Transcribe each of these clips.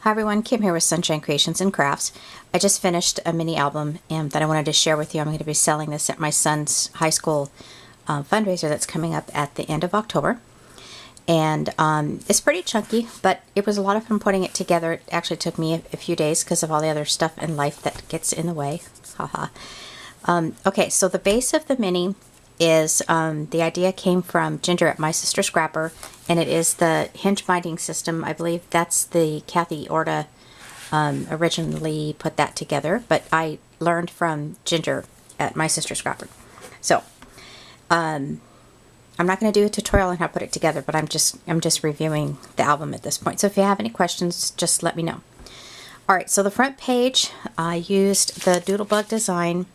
Hi everyone, Kim here with Sunshine Creations and Crafts. I just finished a mini album that I wanted to share with you. I'm going to be selling this at my son's high school fundraiser that's coming up at the end of October. And it's pretty chunky, but it was a lot of fun putting it together. It actually took me a few days because of all the other stuff in life that gets in the way. Haha. Okay, so the base of the mini is, the idea came from Ginger at My Sister Scrapper, and it is the hinge binding system. I believe that's the Kathy Orta originally put that together, but I learned from Ginger at My Sister Scrapper. So, I'm not going to do a tutorial on how to put it together, but I'm just reviewing the album at this point. So if you have any questions, just let me know. Alright, so the front page, I used the Doodlebug Design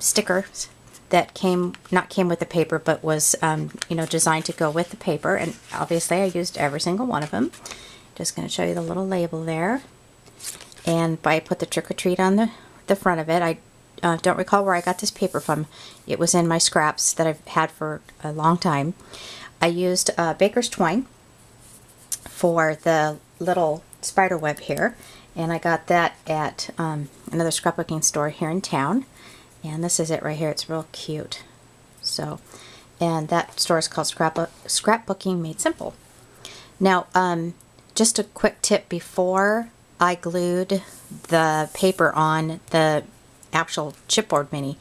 stickers that came with the paper, but was designed to go with the paper, and obviously I used every single one of them. Just going to show you the little label there, and I put the Trick or Treat on the front of it. I don't recall where I got this paper from. It was in my scraps that I've had for a long time. I used baker's twine for the little spider web here, and I got that at another scrapbooking store here in town. And this is it right here. It's real cute. So, and that store is called Scrapbooking Made Simple. Now, just a quick tip: before I glued the paper on the actual chipboard mini,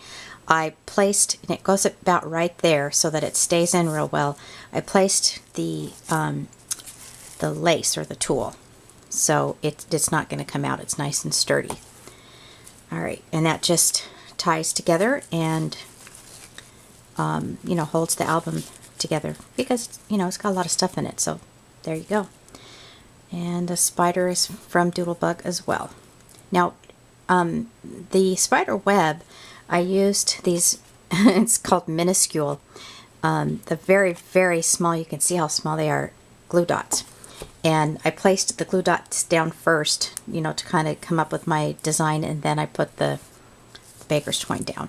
I placed, and it goes about right there so that it stays in real well. I placed the lace or the tulle, so it's not going to come out. It's nice and sturdy. All right, and that just ties together and holds the album together because it's got a lot of stuff in it. So there you go. And the spider is from Doodlebug as well. Now the spider web, I used these it's called minuscule, the very, very small, you can see how small they are, glue dots. And I placed the glue dots down first, to kind of come up with my design, and then I put the baker's twine down.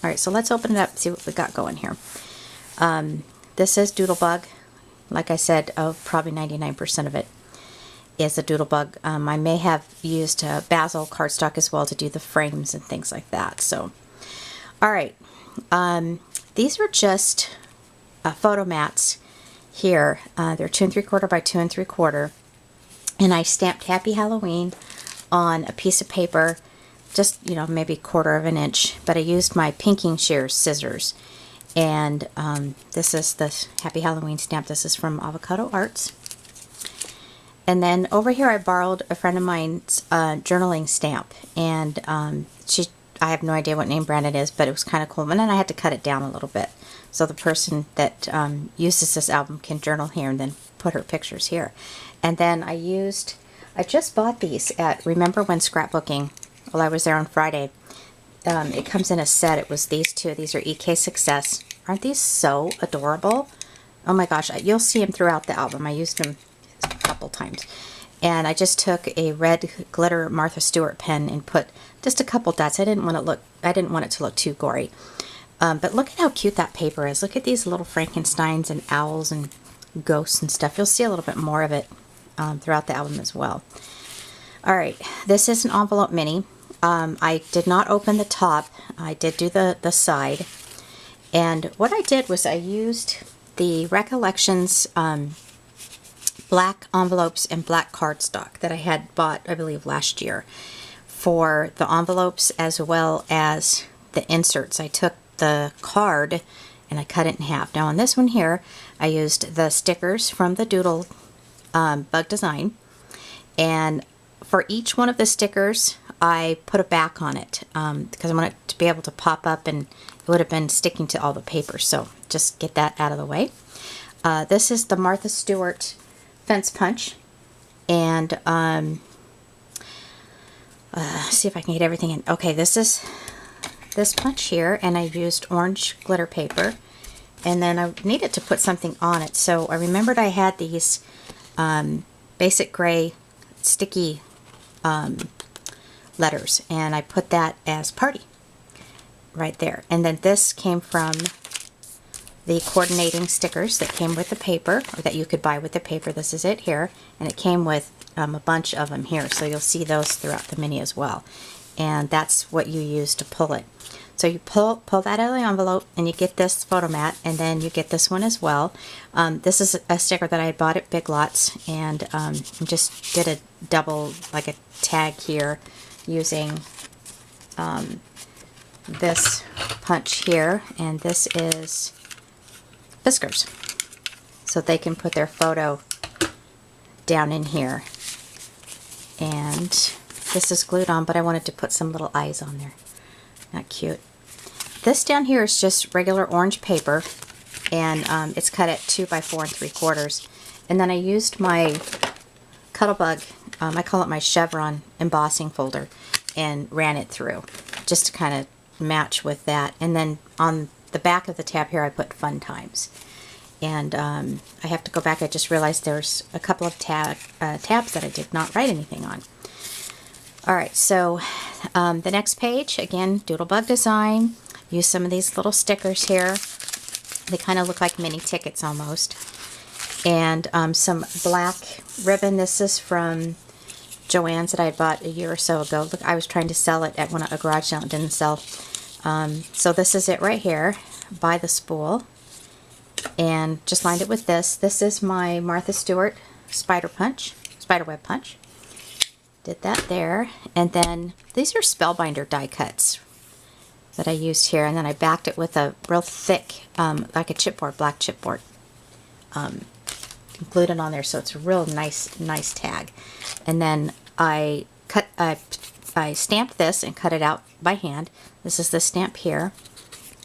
Alright, so let's open it up and see what we got going here. This is Doodlebug. Like I said, probably 99% of it is a Doodlebug. I may have used Basil cardstock as well to do the frames and things like that. So, alright, these are just photo mats here. They're 2 3/4 by 2 3/4, and I stamped Happy Halloween on a piece of paper, just maybe 1/4 of an inch, but I used my pinking shears scissors, and this is the Happy Halloween stamp. This is from Avocado Arts. And then over here I borrowed a friend of mine's journaling stamp, and I have no idea what name brand it is, but it was kind of cool. And then I had to cut it down a little bit so the person that uses this album can journal here and then put her pictures here. And then I just bought these at Remember When Scrapbooking. Well, I was there on Friday. It comes in a set. It was these two. These are EK Success. Aren't these so adorable? Oh my gosh, you'll see them throughout the album. I used them a couple times. And I just took a red glitter Martha Stewart pen and put just a couple dots. I didn't want it to look too gory. But look at how cute that paper is. Look at these little Frankensteins and owls and ghosts and stuff. You'll see a little bit more of it throughout the album as well. Alright, this is an envelope mini. I did not open the top. I did do the side. And what I did was I used the Recollections black envelopes and black cardstock that I had bought, I believe, last year for the envelopes as well as the inserts. I took the card and I cut it in half. Now on this one here, I used the stickers from the Doodle Bug Design, and for each one of the stickers I put a back on it because I want it to be able to pop up, and it would have been sticking to all the paper, so just get that out of the way. This is the Martha Stewart Fence Punch, and see if I can get everything in. Okay, this is this punch here, and I used orange glitter paper, and then I needed to put something on it, so I remembered I had these basic gray sticky letters, and I put that as Party right there. And then this came from the coordinating stickers that came with the paper, or that you could buy with the paper. This is it here, and it came with a bunch of them here, so you'll see those throughout the mini as well. And that's what you use to pull it. So you pull that out of the envelope, and you get this photo mat, and then you get this one as well. This is a sticker that I had bought at Big Lots, and just did a double, like a tag here, using this punch here, and this is Fiskars, so they can put their photo down in here. And this is glued on, but I wanted to put some little eyes on there. Not cute. This down here is just regular orange paper, and it's cut at 2 by 4 3/4. And then I used my Cuttlebug, I call it my chevron embossing folder, and ran it through just to kind of match with that. And then on the back of the tab here I put Fun Times. And I have to go back, I just realized there's a couple of tabs that I did not write anything on. Alright, so the next page, again, Doodlebug design. Use some of these little stickers here. They kind of look like mini tickets almost. And some black ribbon. This is from Joann's that I had bought a year or so ago. Look, I was trying to sell it at a garage sale. It didn't sell. So this is it right here, by the spool. And just lined it with this. This is my Martha Stewart spiderweb punch. Did that there. And then these are Spellbinder die cuts that I used here. And then I backed it with a real thick, like a chipboard, black chipboard. Glued it on there, so it's a real nice tag. And then I stamped this and cut it out by hand. This is the stamp here,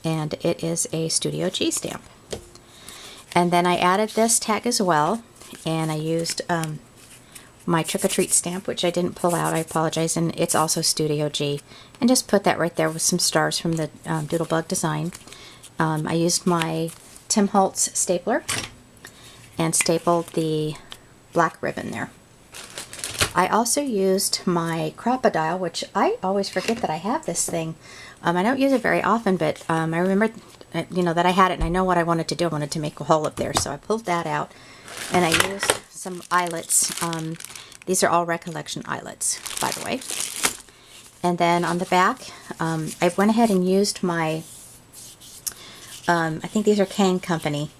and it is a Studio G stamp. And then I added this tag as well, and I used my Trick or Treat stamp, which I didn't pull out, I apologize, and it's also Studio G. And just put that right there with some stars from the Doodlebug design. I used my Tim Holtz stapler and stapled the black ribbon there. I also used my Crop-A-Dial, which I always forget that I have this thing. I don't use it very often, but I remember that I had it, and I know what I wanted to do. I wanted to make a hole up there, so I pulled that out, and I used some eyelets. These are all Recollection eyelets, by the way. And then on the back, I went ahead and used my, I think these are Kane Company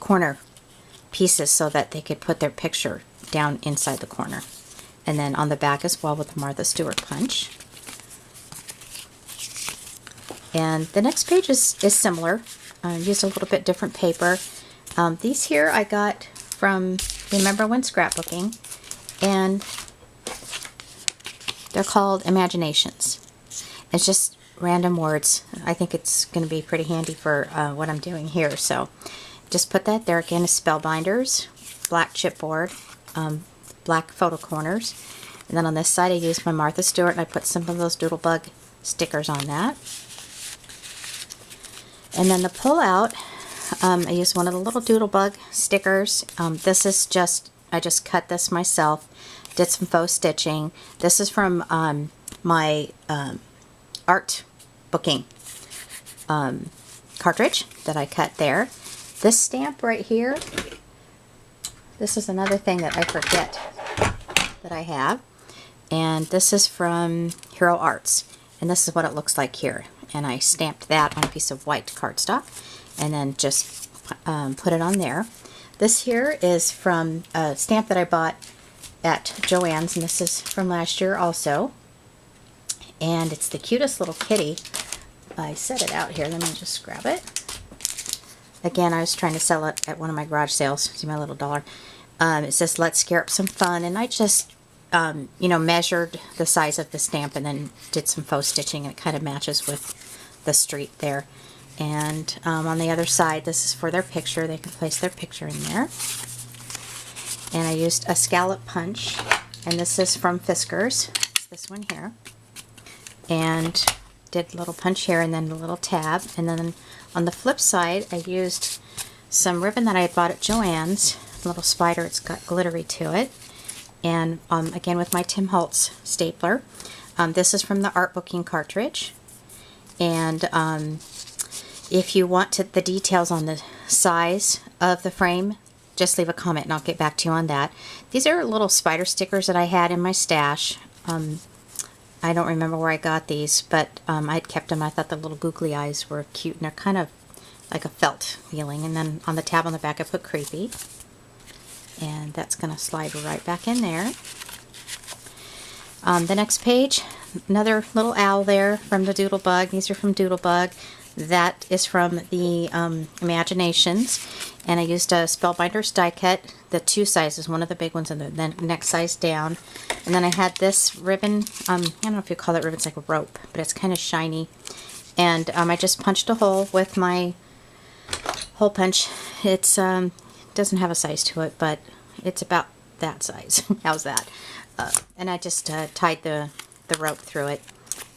corner pieces, so that they could put their picture down inside the corner. And then on the back as well with the Martha Stewart punch. And the next page is similar. Used a little bit different paper. These here I got from Remember When Scrapbooking, and they're called Imaginations. It's just random words. I think it's going to be pretty handy for what I'm doing here. So just put that there. Again, is Spellbinders, black chipboard, black photo corners. And then on this side I used my Martha Stewart, and I put some of those Doodlebug stickers on that. And then the pull out, I used one of the little Doodlebug stickers. This is just, I just cut this myself, did some faux stitching. This is from my art booking cartridge that I cut there. This stamp right here, this is another thing that I forget that I have. And this is from Hero Arts. And this is what it looks like here. And I stamped that on a piece of white cardstock and then just put it on there. This here is from a stamp that I bought at Joann's, and this is from last year also. And it's the cutest little kitty. I set it out here. Let me just grab it. Again, I was trying to sell it at one of my garage sales. See my little dollar. It says, "Let's scare up some fun." And I just, measured the size of the stamp and then did some faux stitching, and it kind of matches with the street there. And on the other side, this is for their picture. They can place their picture in there. And I used a scallop punch, and this is from Fiskars. It's this one here. And did a little punch here and then a little tab. And then on the flip side, I used some ribbon that I had bought at Joann's. A little spider, it's got glittery to it. And again with my Tim Holtz stapler. This is from the art booking cartridge. And if you want the details on the size of the frame, just leave a comment and I'll get back to you on that. These are little spider stickers that I had in my stash. I don't remember where I got these, but I'd kept them. I thought the little googly eyes were cute, and they're kind of like a felt feeling. And then on the tab on the back I put creepy, and that's going to slide right back in there. The next page, another little owl there from the Doodlebug. These are from Doodlebug. That is from the Imaginations, and I used a Spellbinders die cut, the 2 sizes, one of the big ones and the next size down. And then I had this ribbon, I don't know if you call it ribbon, it's like a rope, but it's kind of shiny. And I just punched a hole with my hole punch. It's doesn't have a size to it, but it's about that size. How's that? And I just tied the rope through it.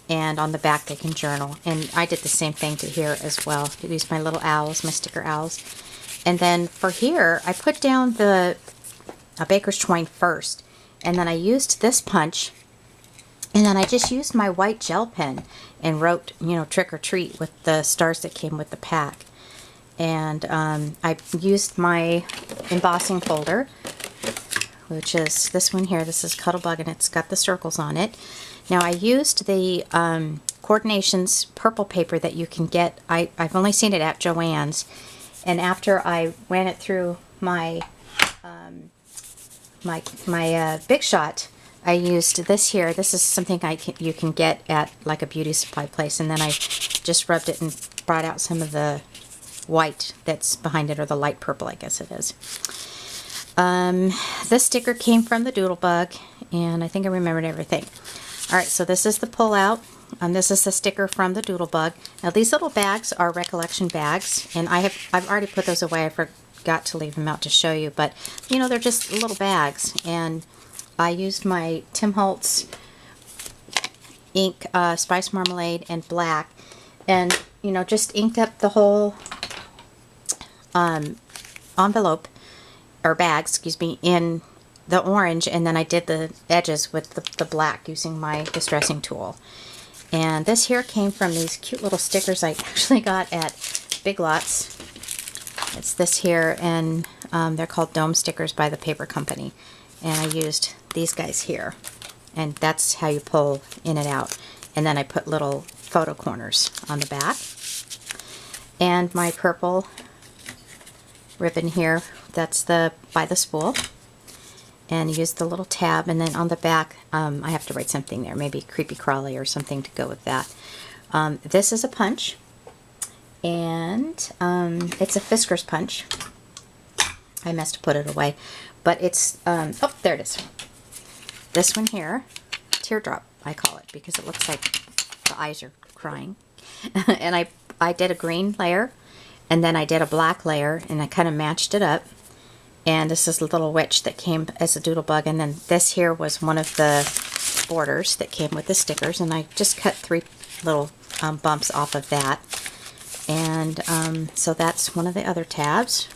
And on the back they can journal. And I did the same thing to here as well. I used my little owls, my sticker owls. And then for here, I put down the baker's twine first. And then I used this punch. And then I just used my white gel pen and wrote, you know, trick or treat with the stars that came with the pack. And I used my embossing folder, which is this one here. This is Cuttlebug, and it's got the circles on it. Now I used the Coordinations purple paper that you can get. I've only seen it at Joann's, and after I ran it through my Big Shot, I used this here. This is something you can get at like a beauty supply place, and then I just rubbed it and brought out some of the white that's behind it, or the light purple, I guess it is. This sticker came from the Doodlebug, and I think I remembered everything. Alright, so this is the pull-out. This is the sticker from the Doodlebug. Now these little bags are recollection bags, and I've already put those away. I forgot to leave them out to show you, but you know, they're just little bags. And I used my Tim Holtz ink, Spice Marmalade, and black, and you know, just inked up the whole envelope, or bag, excuse me, in the orange, and then I did the edges with the black using my distressing tool. And this here came from these cute little stickers I actually got at Big Lots. It's this here, and they're called Dome Stickers by the paper company. And I used these guys here, and that's how you pull in and out. And then I put little photo corners on the back. And my purple ribbon here, that's by the spool. And use the little tab, and then on the back I have to write something there, maybe creepy crawly or something to go with that. This is a punch, and it's a Fisker's punch. I must have put it away, but it's oh, there it is. This one here, teardrop I call it, because it looks like the eyes are crying. And I did a green layer, and then I did a black layer, and I kind of matched it up. And this is the little witch that came as a Doodlebug, and then this here was one of the borders that came with the stickers, and I just cut 3 little bumps off of that. And so that's one of the other tabs.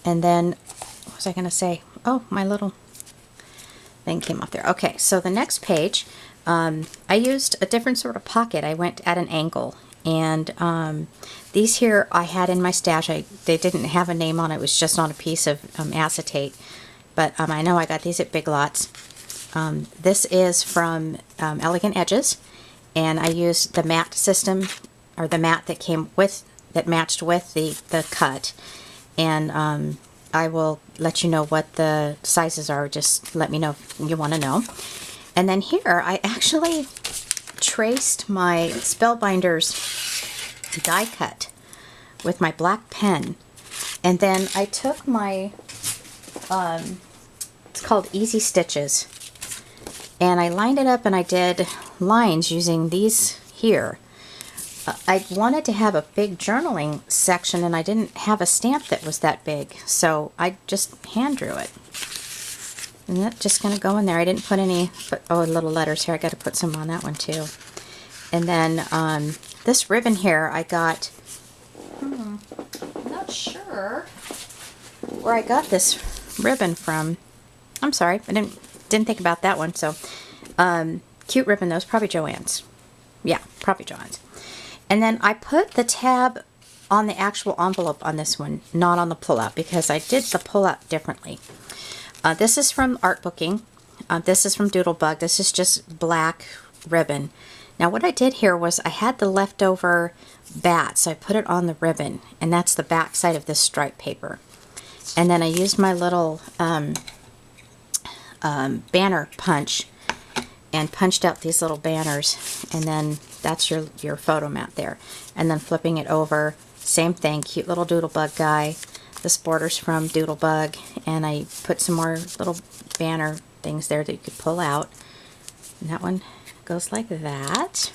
And then, what was I going to say? Oh, my little thing came off there. Okay, so the next page, I used a different sort of pocket. I went at an angle. And these here I had in my stash. They didn't have a name on it. It was just on a piece of acetate. But I know I got these at Big Lots. This is from Elegant Edges. And I used the mat system, or the mat that came with, that matched with the cut. And I will let you know what the sizes are. Just let me know if you want to know. And then here I actually traced my Spellbinders die cut with my black pen, and then I took my it's called Easy Stitches, and I lined it up, and I did lines using these here. I wanted to have a big journaling section, and I didn't have a stamp that was that big, so I just hand drew it. And that's just going to go in there. I didn't put any, oh, little letters here. I got to put some on that one too. And then this ribbon here I got, I'm not sure where I got this ribbon from. I'm sorry, I didn't think about that one. So cute ribbon, those probably Joann's. Yeah, probably Joann's. And then I put the tab on the actual envelope on this one, not on the pullout, because I did the pullout differently. This is from Art Booking. This is from Doodlebug. This is just black ribbon. Now what I did here was I had the leftover bat, so I put it on the ribbon, and that's the back side of this stripe paper. And then I used my little banner punch and punched out these little banners, and then that's your photo mat there. And then flipping it over, same thing, cute little Doodlebug guy. This border's from Doodlebug, and I put some more little banner things there that you could pull out. And that one goes like that.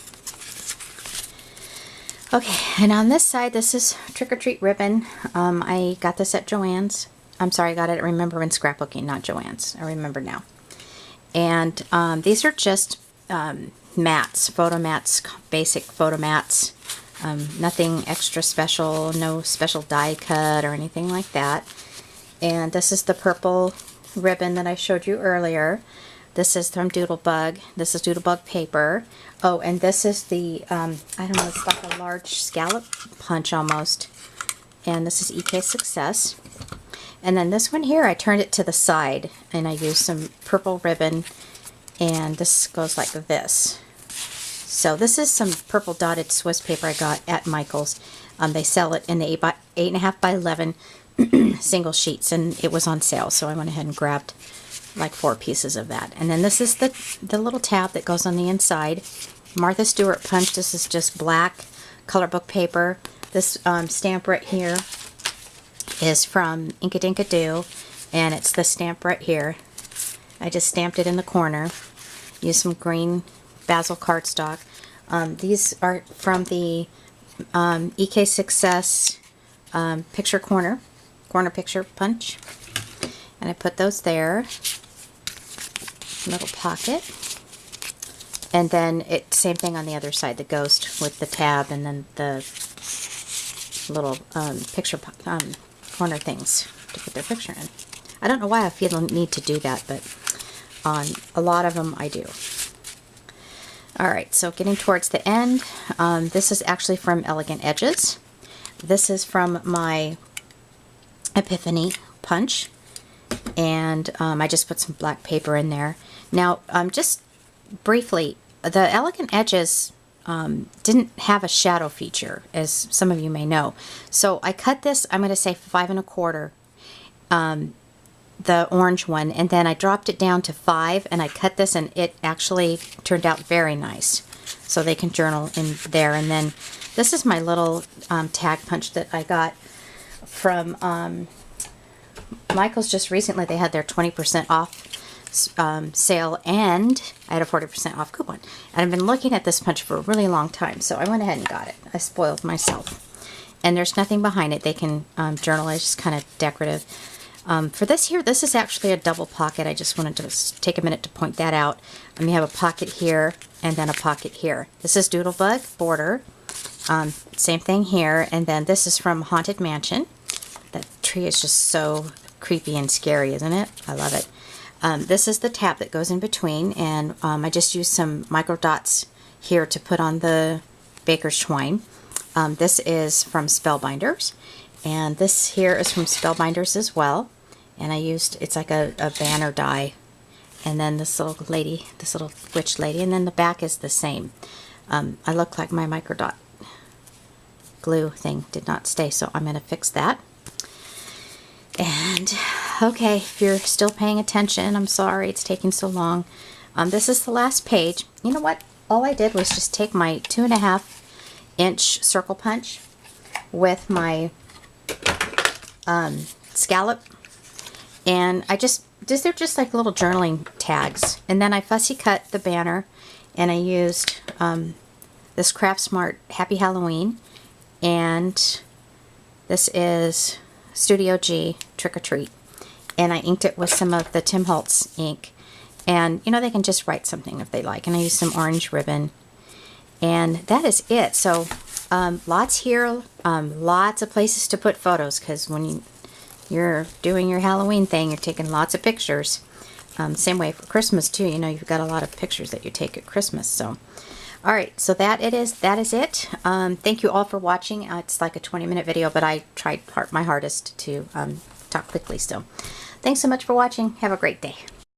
Okay, and on this side, this is Trick or Treat ribbon. I got this at Joann's. I'm sorry, I got it at Remember in Scrapbooking, not Joann's. I remember now. And these are just mats, photo mats, basic photo mats. Nothing extra special, no special die cut or anything like that. And this is the purple ribbon that I showed you earlier. This is from Doodlebug. This is Doodlebug paper. Oh, and this is the, I don't know, it's like a large scallop punch almost. And this is EK Success. And then this one here, I turned it to the side, and I used some purple ribbon, and this goes like this. So this is some purple dotted Swiss paper I got at Michael's. They sell it in the 8.5 by 11 single sheets, and it was on sale, so I went ahead and grabbed like 4 pieces of that. And then this is the little tab that goes on the inside. Martha Stewart punch. This is just black color book paper. This stamp right here is from Inkadinkadoo, and it's the stamp right here. I just stamped it in the corner. Used some green basil cardstock. These are from the EK Success picture corner picture punch, and I put those there. Little pocket, and then same thing on the other side, the ghost with the tab, and then the little picture corner things to put their picture in. I don't know why I feel the need to do that, but on a lot of them I do. Alright, so getting towards the end, this is actually from Elegant Edges. This is from my Epiphany punch, and I just put some black paper in there. Now, just briefly, the Elegant Edges didn't have a shadow feature, as some of you may know. So I cut this, I'm going to say 5 1/4, the orange one, and then I dropped it down to 5, and I cut this, and it actually turned out very nice. So they can journal in there. And then this is my little tag punch that I got from Michael's just recently. They had their 20% off sale, and I had a 40% off coupon. And I've been looking at this punch for a really long time, so I went ahead and got it. I spoiled myself. And there's nothing behind it. They can journal. It's just kind of decorative. For this here, this is actually a double pocket. I just wanted to take a minute to point that out. You have a pocket here and then a pocket here. This is Doodlebug border. Same thing here. And then this is from Haunted Mansion. That tree is just so creepy and scary, isn't it? I love it. This is the tab that goes in between, and I just used some micro dots here to put on the baker's twine. This is from Spellbinders, and this here is from Spellbinders as well. And I used, it's like a banner die, and then this little lady, this little witch lady, and then the back is the same. I look like my micro dot glue thing did not stay, so I'm going to fix that. And okay, if you're still paying attention, I'm sorry it's taking so long. This is the last page. You know what? All I did was just take my 2.5 inch circle punch with my scallop, and they're just like little journaling tags. And then I fussy cut the banner, and I used this Craft Smart Happy Halloween, and this is Studio G Trick or Treat, and I inked it with some of the Tim Holtz ink. And you know, they can just write something if they like, and I used some orange ribbon, and that is it. So lots here, lots of places to put photos, because when you're doing your Halloween thing, you're taking lots of pictures. Same way for Christmas too, you know, you've got a lot of pictures that you take at Christmas. So All right, so that is it. Thank you all for watching. It's like a 20-minute video, but I tried my hardest to talk quickly still. Thanks so much for watching. Have a great day.